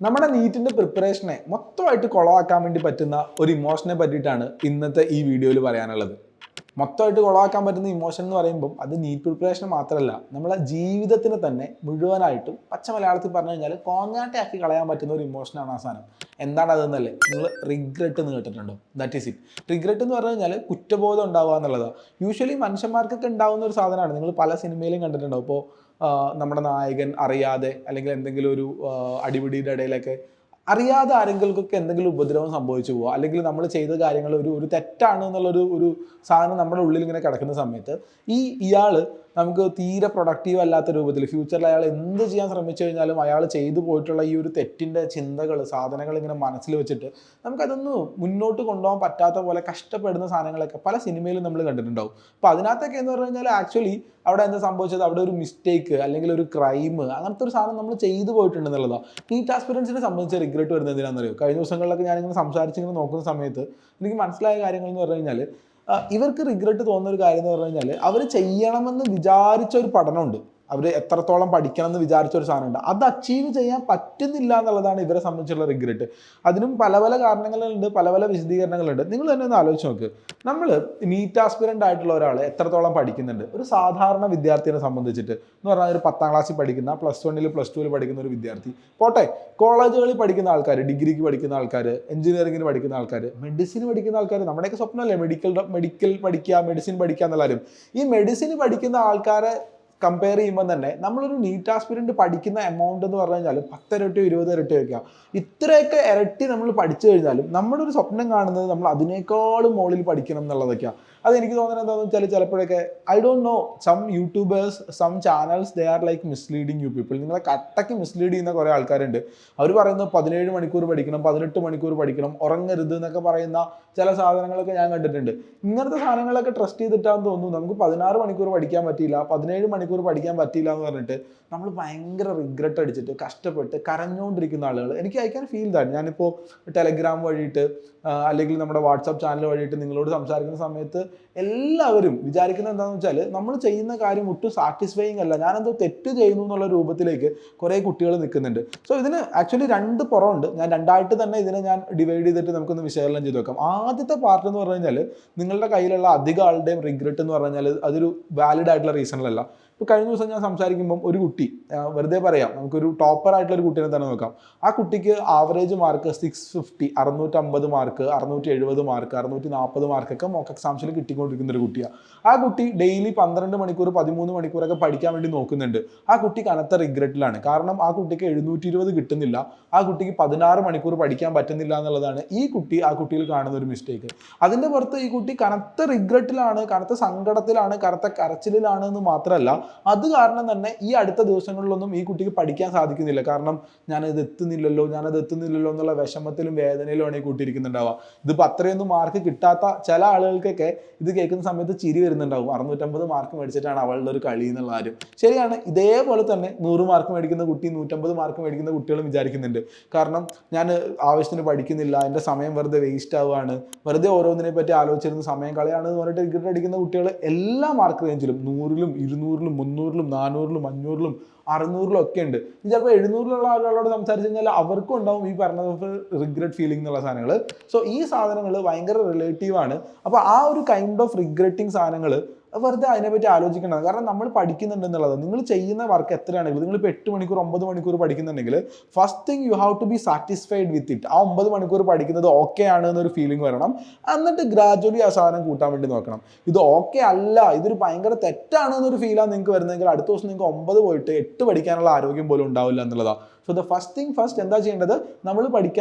നമ്മുടെ നീറ്റിന്റെ പ്രിപ്പറേഷനെ മൊത്തമായിട്ട് കൊളവാക്കാൻ വേണ്ടി പറ്റുന്ന ഒരു ഇമോഷനെ പറ്റിയിട്ടാണ് ഇന്നത്തെ ഈ വീഡിയോയിൽ പറയാനുള്ളത്. മൊത്തമായിട്ട് കൊളവാക്കാൻ പറ്റുന്ന ഇമോഷൻ എന്ന് പറയുമ്പോൾ അത് നീറ്റ് പ്രിപ്പറേഷൻ മാത്രമല്ല, നമ്മളെ ജീവിതത്തിന് തന്നെ മുഴുവനായിട്ടും പച്ച മലയാളത്തിൽ പറഞ്ഞു കഴിഞ്ഞാൽ കോങ്ങാട്ടയാക്കി കളയാൻ പറ്റുന്ന ഒരു ഇമോഷനാണ് ആ സാധനം. എന്താണ് അതെന്നല്ലേ, നിങ്ങൾ റിഗ്രറ്റ് എന്ന് കേട്ടിട്ടുണ്ടോ? That is it. റിഗ്രറ്റ് എന്ന് പറഞ്ഞു കഴിഞ്ഞാൽ കുറ്റബോധം ഉണ്ടാവുക എന്നുള്ളതാണ്. യൂഷ്വലി മനുഷ്യന്മാർക്കൊക്കെ ഉണ്ടാകുന്ന ഒരു സാധനമാണ്. നിങ്ങൾ പല സിനിമയിലും കണ്ടിട്ടുണ്ടാവും. ഇപ്പോൾ നമ്മുടെ നായകൻ അറിയാതെ അല്ലെങ്കിൽ എന്തെങ്കിലും ഒരു അടിപിടിയുടെ ഇടയിലൊക്കെ അറിയാതെ ആരെങ്കിലുമൊക്കെ എന്തെങ്കിലും ഉപദ്രവം സംഭവിച്ചു പോവുക, അല്ലെങ്കിൽ നമ്മൾ ചെയ്ത കാര്യങ്ങൾ ഒരു തെറ്റാണ് എന്നുള്ളൊരു സാധനം നമ്മുടെ ഉള്ളിൽ ഇങ്ങനെ കിടക്കുന്ന സമയത്ത് ഇയാൾ നമുക്ക് തീരെ പ്രൊഡക്റ്റീവ് അല്ലാത്ത രൂപത്തിൽ ഫ്യൂച്ചറിൽ അയാൾ എന്ത് ചെയ്യാൻ ശ്രമിച്ചു കഴിഞ്ഞാലും അയാൾ ചെയ്തു പോയിട്ടുള്ള ഈ ഒരു തെറ്റിൻ്റെ ചിന്തകൾ, സാധനങ്ങൾ ഇങ്ങനെ മനസ്സിൽ വെച്ചിട്ട് നമുക്കതൊന്ന് മുന്നോട്ട് കൊണ്ടുപോകാൻ പറ്റാത്ത പോലെ കഷ്ടപ്പെടുന്ന സാധനങ്ങളൊക്കെ പല സിനിമയിലും നമ്മൾ കണ്ടിട്ടുണ്ടാവും. അപ്പോൾ അതിനകത്തൊക്കെ എന്ന് പറഞ്ഞു കഴിഞ്ഞാൽ ആക്ച്വലി അവിടെ എന്താ സംഭവിച്ചത്, അവിടെ ഒരു മിസ്റ്റേക്ക് അല്ലെങ്കിൽ ഒരു ക്രൈം അങ്ങനത്തെ ഒരു സാധനം നമ്മൾ ചെയ്തു പോയിട്ടുണ്ടെന്നുള്ളതാണ്. നീറ്റ് ആസ്പിറൻസിനെ സംബന്ധിച്ച് റിഗ്രറ്റ് വരുന്നത് എന്തിനാണെന്നറിയോ? കഴിഞ്ഞ ദിവസങ്ങളിലൊക്കെ ഞാനിങ്ങനെ സംസാരിച്ചിങ്ങനെ നോക്കുന്ന സമയത്ത് എനിക്ക് മനസ്സിലായ കാര്യങ്ങൾ എന്ന് പറഞ്ഞു കഴിഞ്ഞാൽ ഇവർക്ക് റിഗ്രറ്റ് തോന്നുന്ന ഒരു കാര്യം എന്ന് പറഞ്ഞു കഴിഞ്ഞാൽ അവർ ചെയ്യണമെന്ന് വിചാരിച്ച ഒരു പഠനമുണ്ട്, അവർ എത്രത്തോളം പഠിക്കണം എന്ന് വിചാരിച്ച ഒരു സാധനമുണ്ട്, അത് അച്ചീവ് ചെയ്യാൻ പറ്റുന്നില്ല എന്നുള്ളതാണ് ഇവരെ സംബന്ധിച്ചുള്ള റിഗ്രറ്റ്. അതിനും പല പല കാരണങ്ങളുണ്ട്, പല പല വിശദീകരണങ്ങളുണ്ട്. നിങ്ങൾ തന്നെ ഒന്ന് ആലോചിച്ച് നോക്ക്, നമ്മൾ നീറ്റ് ആസ്പിറൻ്റ് ആയിട്ടുള്ള ഒരാൾ എത്രത്തോളം പഠിക്കുന്നുണ്ട് ഒരു സാധാരണ വിദ്യാർത്ഥിയെ സംബന്ധിച്ചിട്ട് എന്ന് പറഞ്ഞാൽ ഒരു 10ാം ക്ലാസ്സിൽ പഠിക്കുന്ന, +1 +2 പഠിക്കുന്ന ഒരു വിദ്യാർത്ഥി പോട്ടെ, കോളേജുകളിൽ പഠിക്കുന്ന ആൾക്കാർ, ഡിഗ്രിക്ക് പഠിക്കുന്ന ആൾക്കാർ, എഞ്ചിനീയറിംഗിന് പഠിക്കുന്ന ആൾക്കാർ, മെഡിസിന് പഠിക്കുന്ന ആൾക്കാർ, നമ്മുടെയൊക്കെ സ്വപ്നമല്ലേ മെഡിക്കൽ പഠിക്കുക, മെഡിസിൻ പഠിക്കുക എന്നുള്ളവരും. ഈ മെഡിസിന് പഠിക്കുന്ന ആൾക്കാരെ കമ്പയർ ചെയ്യുമ്പോൾ തന്നെ നമ്മളൊരു നീറ്റ് ആസ്പിറൻറ്റ് പഠിക്കുന്ന എമൗണ്ട് എന്ന് പറഞ്ഞു കഴിഞ്ഞാൽ 10 ഇരട്ടിയോ 20 ഇരട്ടിയോ ഒക്കെയാണ്. ഇത്രയൊക്കെ ഇരട്ടി നമ്മൾ പഠിച്ചു കഴിഞ്ഞാലും നമ്മുടെ ഒരു സ്വപ്നം കാണുന്നത് നമ്മൾ അതിനേക്കാളും മുകളിൽ പഠിക്കണം എന്നുള്ളതൊക്കെയാണ്. അതെനിക്ക് തോന്നുന്നത് എന്താണെന്ന് വെച്ചാൽ ചിലപ്പോഴൊക്കെ I don't know, some YouTubers, some channels, they are like misleading you people. നിങ്ങളെ കട്ടയ്ക്ക് മിസ്ലീഡ് ചെയ്യുന്ന കുറേ ആൾക്കാരുണ്ട്. അവർ പറയുന്നത് 17 മണിക്കൂർ പഠിക്കണം, 18 മണിക്കൂർ പഠിക്കണം, ഉറങ്ങരുത് എന്നൊക്കെ പറയുന്ന ചില സാധനങ്ങളൊക്കെ ഞാൻ കണ്ടിട്ടുണ്ട്. ഇങ്ങനത്തെ സാധനങ്ങളൊക്കെ ട്രസ്റ്റ് ചെയ്തിട്ടാന്ന് തോന്നുന്നു നമുക്ക് 16 മണിക്കൂർ പഠിക്കാൻ പറ്റിയില്ല, 17 മണിക്കൂർ പഠിക്കാൻ പറ്റിയില്ല എന്ന് പറഞ്ഞിട്ട് നമ്മൾ ഭയങ്കര റിഗ്രറ്റ് അടിച്ചിട്ട് കഷ്ടപ്പെട്ട് കരഞ്ഞുകൊണ്ടിരിക്കുന്ന ആളുകൾ എനിക്ക് ഐ ക്യാൻ ഫീൽ ദാറ്റ്. ഞാനിപ്പോൾ ടെലഗ്രാം വഴിയിട്ട് അല്ലെങ്കിൽ നമ്മുടെ വാട്സാപ്പ് ചാനൽ വഴിയിട്ട് നിങ്ങളോട് സംസാരിക്കുന്ന സമയത്ത് എല്ലാവരും വിചാരിക്കുന്നത് എന്താണെന്ന് വെച്ചാൽ നമ്മൾ ചെയ്യുന്ന കാര്യം ഒട്ടും സാറ്റിസ്ഫൈയിങ് അല്ല, ഞാനെന്തോ തെറ്റ് ചെയ്യുന്നു എന്നുള്ള രൂപത്തിലേക്ക് കുറേ കുട്ടികൾ നിൽക്കുന്നുണ്ട്. സോ ഇതിന് ആക്ച്വലി 2 പുറമുണ്ട്. ഞാൻ രണ്ടായിട്ട് തന്നെ ഇതിനെ ഞാൻ ഡിവൈഡ് ചെയ്തിട്ട് നമുക്കൊന്ന് വിശകലനം ചെയ്ത് വെക്കാം. ആദ്യത്തെ പാർട്ട് എന്ന് പറഞ്ഞു കഴിഞ്ഞാൽ നിങ്ങളുടെ കയ്യിലുള്ള അധിക ആളുടെയും റിഗ്രറ്റ് എന്ന് പറഞ്ഞു കഴിഞ്ഞാൽ അതൊരു വാലിഡ് ആയിട്ടുള്ള റീസണിലല്ല. ഇപ്പോൾ കഴിഞ്ഞ ദിവസം ഞാൻ സംസാരിക്കുമ്പം ഒരു കുട്ടി, വെറുതെ പറയാം, നമുക്കൊരു ടോപ്പർ ആയിട്ടുള്ള ഒരു കുട്ടീനെ തന്നെ നോക്കാം. ആ കുട്ടിക്ക് ആവറേജ് മാർക്ക് 650, 650 മാർക്ക്, 670 മാർക്ക്, 640 മാർക്കൊക്കെ മോക്ക് എക്സാംസിൽ കിട്ടിക്കൊണ്ടിരിക്കുന്ന ഒരു കുട്ടിയാണ്. ആ കുട്ടി ഡെയിലി 12 മണിക്കൂർ 13 മണിക്കൂറൊക്കെ പഠിക്കാൻ വേണ്ടി നോക്കുന്നുണ്ട്. ആ കുട്ടി കനത്ത റിഗ്രറ്റിലാണ്. കാരണം ആ കുട്ടിക്ക് 720 കിട്ടുന്നില്ല, ആ കുട്ടിക്ക് 16 മണിക്കൂർ പഠിക്കാൻ പറ്റുന്നില്ല എന്നുള്ളതാണ് ആ കുട്ടിയിൽ കാണുന്ന ഒരു മിസ്റ്റേക്ക്. അതിൻ്റെ പുറത്ത് ഈ കുട്ടി കനത്ത റിഗ്രറ്റിലാണ്, കനത്ത സങ്കടത്തിലാണ്, കനത്ത കരച്ചിലാണ് എന്ന് മാത്രമല്ല, അത് കാരണം തന്നെ ഈ അടുത്ത ദിവസങ്ങളിലൊന്നും ഈ കുട്ടിക്ക് പഠിക്കാൻ സാധിക്കുന്നില്ല. കാരണം ഞാനത് എത്തുന്നില്ലല്ലോ എന്നുള്ള വിഷമത്തിലും വേദനയിലുമാണ് ഈ കുട്ടി ഇരിക്കുന്നുണ്ടാവുക. ഇതിപ്പോൾ അത്രയൊന്നും മാർക്ക് കിട്ടാത്ത ചില ആളുകൾക്കൊക്കെ ഇത് കേൾക്കുന്ന സമയത്ത് ചിരി വരുന്നുണ്ടാവും. 650 മാർക്ക് മേടിച്ചിട്ടാണ് അവളുടെ ഒരു കളി എന്നുള്ള കാര്യം. ശരിയാണ്. ഇതേപോലെ തന്നെ 100 മാർക്ക് മേടിക്കുന്ന കുട്ടി 150 മാർക്ക് മേടിക്കുന്ന കുട്ടികളും വിചാരിക്കുന്നുണ്ട്. കാരണം ഞാൻ ആവശ്യത്തിന് പഠിക്കുന്നില്ല, എൻ്റെ സമയം വെറുതെ വേസ്റ്റ് ആവുകയാണ്, വെറുതെ ഓരോന്നിനെ പറ്റി ആലോചിച്ചിരുന്ന സമയം കളയാണ് എന്ന് പറഞ്ഞിട്ട് റിഗ്രറ്റ് അടിക്കുന്ന കുട്ടികൾ എല്ലാ മാർക്ക് റേഞ്ചിലും 100-ലും 200-ലും 300-ലും 400-ലും 500-ലും 600-ലും ഒക്കെ ഉണ്ട്. ചിലപ്പോൾ 700-ലുള്ള ആളുകളോട് സംസാരിച്ച് കഴിഞ്ഞാൽ അവർക്കും ഉണ്ടാവും ഈ പറഞ്ഞ റിഗ്രറ്റ് ഫീലിംഗ് എന്നുള്ള സാധനങ്ങൾ. സോ ഈ സാധനങ്ങൾ ഭയങ്കര റിലേറ്റീവാണ്. അപ്പോൾ ആ ഒരു കൈൻഡ് ഓഫ് റിഗ്രറ്റിംഗ് സാധനങ്ങൾ വെറുതെ അതിനെപ്പറ്റി ആലോചിക്കണം. കാരണം നമ്മൾ പഠിക്കുന്നുണ്ടെന്നുള്ളത്, നിങ്ങൾ ചെയ്യുന്ന വർക്ക് എത്രയാണെങ്കിലും, നിങ്ങളിപ്പോൾ 8 മണിക്കൂർ 9 മണിക്കൂർ പഠിക്കുന്നുണ്ടെങ്കിൽ first thing you have to be satisfied with it. ആ 9 മണിക്കൂർ പഠിക്കുന്നത് ഓക്കെ ആണ് എന്നൊരു ഫീലിംഗ് വരണം. എന്നിട്ട് ഗ്രാജുവലി ആ സാധനം കൂട്ടാൻ വേണ്ടി നോക്കണം. ഇത് ഓക്കെ അല്ല, ഇതൊരു ഭയങ്കര തെറ്റാണ് എന്നൊരു ഫീലാണ് നിങ്ങൾക്ക് വരുന്നതെങ്കിൽ അടുത്ത ദിവസം നിങ്ങൾക്ക് 9 പോയിട്ട് 8 പഠിക്കാനുള്ള ആരോഗ്യം പോലും ഉണ്ടാവില്ല എന്നുള്ളതാണ്. So the first thing first എന്താ ചെയ്യേണ്ടത്, നമ്മൾ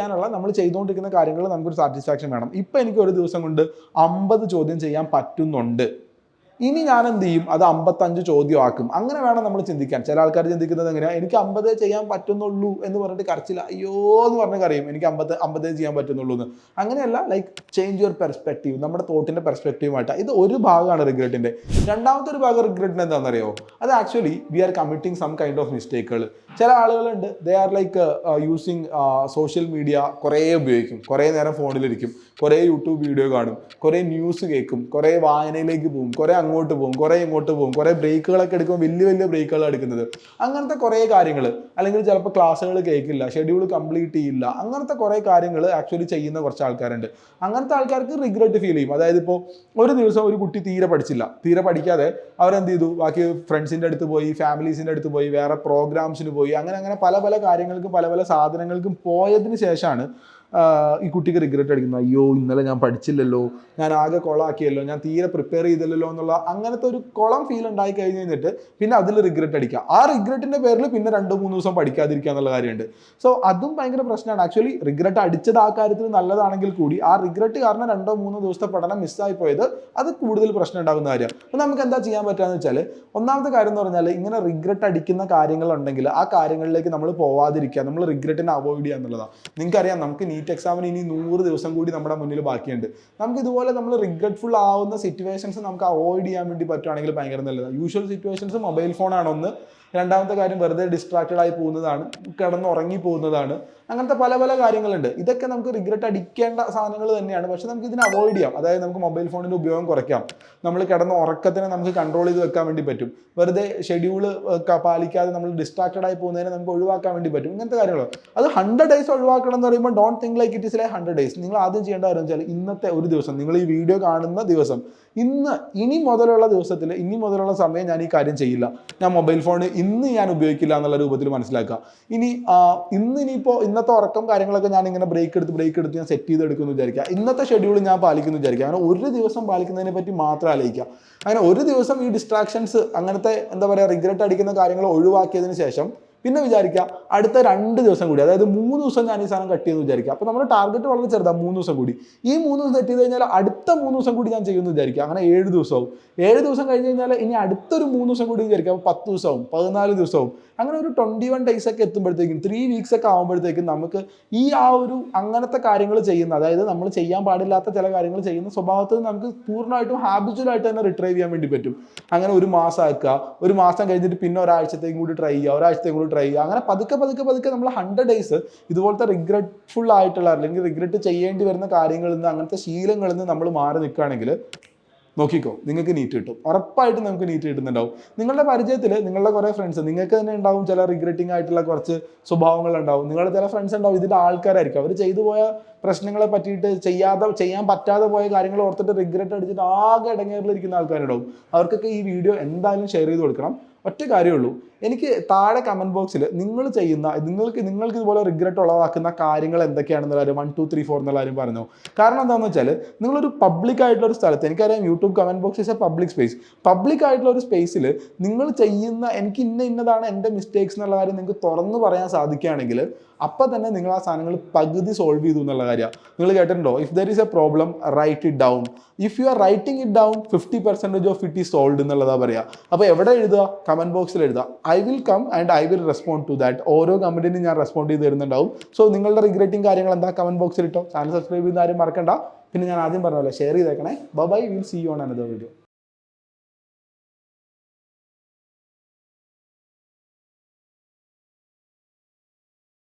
നമ്മൾ ചെയ്തുകൊണ്ടിരിക്കുന്ന കാര്യങ്ങൾ നമുക്കൊരു സാറ്റിസ്ഫാക്ഷൻ വേണം. ഇപ്പം എനിക്ക് ഒരു ദിവസം കൊണ്ട് 50 ചോദ്യം ചെയ്യാൻ പറ്റുന്നുണ്ട്, ഇനി ഞാൻ എന്ത് ചെയ്യും, അത് 55 ചോദ്യമാക്കും. അങ്ങനെ വേണം നമ്മൾ ചിന്തിക്കാൻ. ചില ആൾക്കാർ ചിന്തിക്കുന്നത് എങ്ങനെയാണ്, എനിക്ക് 50 ചെയ്യാൻ പറ്റുന്നുള്ളൂ എന്ന് പറഞ്ഞിട്ട് കരച്ചില്ല, അയ്യോ എന്ന് പറഞ്ഞ് കരയും, എനിക്ക് 50 ചെയ്യാൻ പറ്റുന്നുള്ളൂ എന്ന്. അങ്ങനെയല്ല, ലൈക്ക് ചേഞ്ച് യുവർ പെർസ്പെക്റ്റീവ്, നമ്മുടെ തോട്ടിൻ്റെ പെർസ്പെക്റ്റീവുമായിട്ട്. ഇത് ഒരു ഭാഗമാണ് റിഗ്രറ്റിൻ്റെ. രണ്ടാമത്തെ ഒരു ഭാഗം റിഗ്രറ്റിന് എന്താണെന്നറിയോ, അത് actually we are committing some kind of മിസ്റ്റേക്കുകൾ. ചില ആളുകളുണ്ട്, they are like using social media കുറേ ഉപയോഗിക്കും, കുറേ നേരം ഫോണിലിരിക്കും, കുറേ യൂട്യൂബ് വീഡിയോ കാണും, കുറേ ന്യൂസ് കേൾക്കും, കുറേ വായനയിലേക്ക് പോകും, കുറേ അങ്ങോട്ട് പോകും, കുറേ ഇങ്ങോട്ട് പോകും, കുറേ ബ്രേക്കുകളൊക്കെ എടുക്കുമ്പോൾ വലിയ വലിയ ബ്രേക്കുകൾ എടുക്കുന്നത്, അങ്ങനത്തെ കുറേ കാര്യങ്ങൾ, അല്ലെങ്കിൽ ചിലപ്പോൾ ക്ലാസ്സുകൾ കേൾക്കില്ല, ഷെഡ്യൂൾ കംപ്ലീറ്റ് ചെയ്യില്ല, അങ്ങനത്തെ കുറേ കാര്യങ്ങൾ ആക്ച്വലി ചെയ്യുന്ന കുറച്ച് ആൾക്കാരുണ്ട്. അങ്ങനത്തെ ആൾക്കാർക്ക് റിഗ്രറ്റ് ഫീൽ ചെയ്യും. അതായത് ഇപ്പോൾ ഒരു ദിവസം ഒരു കുട്ടി തീരെ പഠിച്ചില്ല, തീരെ പഠിക്കാതെ അവരെന്ത് ചെയ്തു, ബാക്കി ഫ്രണ്ട്സിൻ്റെ അടുത്ത് പോയി, ഫാമിലീസിൻ്റെ അടുത്ത് പോയി, വേറെ പ്രോഗ്രാംസിന് പോയി, അങ്ങനെ അങ്ങനെ പല പല കാര്യങ്ങൾക്കും പല പല സാധനങ്ങൾക്കും പോയതിന് ശേഷമാണ് ഈ കുട്ടിക്ക് റിഗ്രറ്റ് അടിക്കുന്നത്. അയ്യോ ഇന്നലെ ഞാൻ പഠിച്ചില്ലല്ലോ, ഞാൻ ആകെ കൊളാക്കിയല്ലോ, ഞാൻ തീരെ പ്രിപ്പയർ ചെയ്തില്ലല്ലോ എന്നുള്ള അങ്ങനത്തെ ഒരു കൊളം ഫീൽ ഉണ്ടായി കഴിഞ്ഞ് കഴിഞ്ഞിട്ട് പിന്നെ അതിൽ റിഗ്രറ്റ് അടിക്കുക. ആ റിഗ്രറ്റിന്റെ പേരിൽ പിന്നെ 2-3 ദിവസം പഠിക്കാതിരിക്കുക എന്നുള്ള കാര്യമുണ്ട്. സോ അതും ഭയങ്കര പ്രശ്നമാണ്. ആക്ച്വലി റിഗ്രറ്റ് അടിച്ചത് ആ കാര്യത്തിൽ നല്ലതാണെങ്കിൽ കൂടി ആ റിഗ്രറ്റ് കാരണം 2-3 ദിവസത്തെ പഠനം മിസ്സായി പോയത് അത് കൂടുതൽ പ്രശ്നം ഉണ്ടാകുന്ന കാര്യമാണ്. അപ്പോൾ നമുക്ക് എന്താ ചെയ്യാൻ പറ്റുകയെന്ന് വെച്ചാൽ, ഒന്നാമത്തെ കാര്യം എന്ന് പറഞ്ഞാൽ ഇങ്ങനെ റിഗ്രറ്റ് അടിക്കുന്ന കാര്യങ്ങളുണ്ടെങ്കിൽ ആ കാര്യങ്ങളിലേക്ക് നമ്മൾ പോവാതിരിക്കുക, നമ്മൾ റിഗ്രറ്റിനെ അവോയ്ഡ് ചെയ്യുക എന്നുള്ളതാണ്. നിങ്ങൾക്കറിയാം, നമുക്ക് നീറ്റ് എക്സാമിന് ഇനി 100 ദിവസം കൂടി നമ്മുടെ മുന്നിൽ ബാക്കിയുണ്ട്. നമുക്ക് ഇതുപോലെ നമ്മൾ റിഗ്രറ്റ്ഫുൾ ആവുന്ന സിറ്റുവേഷൻസ് നമുക്ക് അവോയ്ഡ് ചെയ്യാൻ വേണ്ടി പറ്റുവാണെങ്കിൽ ഭയങ്കര നല്ലതാണ്. യൂഷ്വൽ സിറ്റുവേഷൻസ് മൊബൈൽ ഫോണാണ് ഒന്ന്. രണ്ടാമത്തെ കാര്യം വെറുതെ ഡിസ്ട്രാക്റ്റഡ് ആയി പോകുന്നതാണ്, കിടന്നുറങ്ങി പോകുന്നതാണ്. അങ്ങനത്തെ പല പല കാര്യങ്ങളുണ്ട്. ഇതൊക്കെ നമുക്ക് റിഗ്രറ്റ് അടിക്കേണ്ട സാധനങ്ങൾ തന്നെയാണ്. പക്ഷെ നമുക്ക് ഇതിനെ അവോയ്ഡ് ചെയ്യാം. അതായത് നമുക്ക് മൊബൈൽ ഫോണിൻ്റെ ഉപയോഗം കുറയ്ക്കാം, നമ്മൾ കിടന്ന ഉറക്കത്തിനെ നമുക്ക് കൺട്രോൾ ചെയ്ത് വെക്കാൻ വേണ്ടി പറ്റും, വെറുതെ ഷെഡ്യൂള് പാലിക്കാതെ നമ്മൾ ഡിസ്ട്രാക്റ്റഡ് ആയി പോകുന്നതിനെ നമുക്ക് ഒഴിവാക്കാൻ വേണ്ടി പറ്റും. ഇങ്ങനത്തെ കാര്യങ്ങൾ അത് 100 days ഒഴിവാക്കണം എന്ന് പറയുമ്പോൾ don't think like it is like 100 days. നിങ്ങൾ ആദ്യം ചെയ്യേണ്ട കാര്യം വെച്ചാൽ ഇന്നത്തെ ഒരു ദിവസം, നിങ്ങൾ ഈ വീഡിയോ കാണുന്ന ദിവസം, ഇനി മുതലുള്ള ദിവസത്തിൽ, ഇനി മുതലുള്ള സമയം ഞാൻ ഈ കാര്യം ചെയ്യില്ല, ഞാൻ മൊബൈൽ ഫോൺ ഇന്ന് ഞാൻ ഉപയോഗിക്കില്ല എന്നുള്ള രൂപത്തിൽ മനസ്സിലാക്കുക. ഇനിയിപ്പോൾ ഇന്നത്തെ ഉറക്കം കാര്യങ്ങളൊക്കെ ഞാൻ ഇങ്ങനെ ബ്രേക്ക് എടുത്ത് ഞാൻ സെറ്റ് ചെയ്തെടുക്കുമെന്ന് വിചാരിക്കുക. ഇന്നത്തെ ഷെഡ്യൂൾ ഞാൻ പാലിക്കുന്നു വിചാരിക്കുക. അങ്ങനെ ഒരു ദിവസം പാലിക്കുന്നതിനെ പറ്റി മാത്രം ആലോചിക്കുക. അങ്ങനെ ഒരു ദിവസം ഈ ഡിസ്ട്രാക്ഷൻസ്, അങ്ങനത്തെ എന്താ പറയുക, റിഗ്രറ്റ് അടിക്കുന്ന കാര്യങ്ങൾ ഒഴിവാക്കിയതിന് ശേഷം പിന്നെ വിചാരിക്കുക അടുത്ത 2 ദിവസം കൂടി, അതായത് 3 ദിവസം ഞാൻ ഈ സാധനം കട്ട് ചെയ്യുന്നു വിചാരിക്കുക. അപ്പോൾ നമ്മുടെ ടാർഗറ്റ് വളരെ ചെറുതാണ്, 3 ദിവസം കൂടി. ഈ 3 ദിവസം സെറ്റ് ചെയ്ത് കഴിഞ്ഞാൽ അടുത്ത 3 ദിവസം കൂടി ഞാൻ ചെയ്യുമെന്ന് വിചാരിക്കുക. അങ്ങനെ 7 ദിവസവും 7 ദിവസം കഴിഞ്ഞ് കഴിഞ്ഞാൽ ഇനി അടുത്തൊരു 3 ദിവസം കൂടി വിചാരിക്കുക. അപ്പോൾ 10 ദിവസവും 14 ദിവസവും അങ്ങനെ ഒരു 21 days ഒക്കെ എത്തുമ്പോഴത്തേക്കും, 3 weeks ഒക്കെ ആകുമ്പോഴത്തേക്കും നമുക്ക് ഈ അങ്ങനത്തെ കാര്യങ്ങൾ ചെയ്യുന്ന, അതായത് നമ്മൾ ചെയ്യാൻ പാടില്ലാത്ത ചില കാര്യങ്ങൾ ചെയ്യുന്ന സ്വഭാവത്തിൽ നമുക്ക് പൂർണ്ണമായിട്ടും ഹാബിച്വലായിട്ട് തന്നെ റിട്രൈവ് ചെയ്യാൻ വേണ്ടി പറ്റും. അങ്ങനെ ഒരു മാസം ആക്കുക, ഒരു മാസം കഴിഞ്ഞിട്ട് പിന്നെ ഒരാഴ്ചത്തേക്കും കൂടി ട്രൈ ചെയ്യുക, ഒരാഴ്ചത്തേക്കും കൂടി ട്രൈ ചെയ്യുക. അങ്ങനെ പതുക്കെ നമ്മൾ 100 days ഇതുപോലത്തെ റിഗ്രറ്റ്ഫുൾ ആയിട്ടുള്ള, അല്ലെങ്കിൽ റിഗ്രറ്റ് ചെയ്യേണ്ടി വരുന്ന കാര്യങ്ങളിൽ നിന്ന്, അങ്ങനത്തെ ശീലങ്ങളിൽ നിന്ന് നമ്മൾ മാറി നിൽക്കുകയാണെങ്കിൽ നോക്കിക്കോ, നിങ്ങൾക്ക് നീറ്റ് കിട്ടും. ഉറപ്പായിട്ടും നമുക്ക് നീറ്റ് കിട്ടുന്നുണ്ടാവും. നിങ്ങളുടെ പരിചയത്തിൽ നിങ്ങളുടെ കുറേ ഫ്രണ്ട്സ്, നിങ്ങൾക്ക് തന്നെ ഉണ്ടാവും ചില റിഗ്രറ്റിംഗ് ആയിട്ടുള്ള കുറച്ച് സ്വഭാവങ്ങൾ ഉണ്ടാവും. നിങ്ങളുടെ ചില ഫ്രണ്ട്സ് ഉണ്ടാവും ഇതിൻ്റെ ആൾക്കാരായിരിക്കും. അവർ ചെയ്തു പോയ പ്രശ്നങ്ങളെ പറ്റിയിട്ട്, ചെയ്യാൻ പറ്റാതെ പോയ കാര്യങ്ങൾ ഓർത്തിട്ട് റിഗ്രറ്റ് അടിച്ചിട്ട് ആകെ ഇടങ്ങേറിലിരിക്കുന്ന ആൾക്കാരുണ്ടാവും. അവർക്കൊക്കെ ഈ വീഡിയോ എന്തായാലും ഷെയർ ചെയ്ത് കൊടുക്കണം. ഒറ്റ കാര്യമുള്ളൂ, എനിക്ക് താഴെ കമൻറ്റ് ബോക്സിൽ നിങ്ങൾക്ക് ഇതുപോലെ റിഗ്രറ്റ് ഉളവാക്കുന്ന കാര്യങ്ങൾ എന്തൊക്കെയാണെന്നുള്ള കാര്യം 1, 2, 3, 4 എന്നുള്ള കാര്യം പറഞ്ഞു. കാരണം എന്താണെന്ന് വെച്ചാൽ, നിങ്ങളൊരു പബ്ലിക് ആയിട്ടുള്ള ഒരു സ്ഥലത്ത്, എനിക്കറിയാം YouTube comment box is A public space, public ആയിട്ടുള്ള ഒരു സ്പേസിൽ നിങ്ങൾ ചെയ്യുന്ന, എനിക്ക് ഇന്നതാണ് എൻ്റെ മിസ്റ്റേക്സ് എന്നുള്ള കാര്യം നിങ്ങൾക്ക് തുറന്നു പറയാൻ സാധിക്കുകയാണെങ്കിൽ അപ്പം തന്നെ നിങ്ങൾ ആ സാധനങ്ങൾ പകുതി സോൾവ് ചെയ്തു എന്നുള്ള കാര്യമാണ്. നിങ്ങൾ കേട്ടിട്ടുണ്ടോ, if there is a problem write it down, if you are writing it down 50% of it is solved എന്നുള്ളതാണ് പറയുക. അപ്പോൾ എവിടെ എഴുതുക? കമൻറ്റ് ബോക്സിൽ എഴുതുക. I will come and I will respond to that. ഓരോ കമൻറ്റിനും ഞാൻ റെസ്പോണ്ട് ചെയ്ത് തരുന്നുണ്ടാവും. സോ നിങ്ങളുടെ റിഗ്രറ്റിംഗ് കാര്യങ്ങൾ എന്താ, കമൻറ്റ് ബോക്സിൽ ഇട്ടോ. ചാനൽ സബ്സ്ക്രൈബ് ചെയ്യുന്ന ആരും മറക്കണ്ട. പിന്നെ ഞാൻ ആദ്യം പറഞ്ഞ പോലെ ഷെയർ ചെയ്തേക്കണേ. Bye, will see you on another video.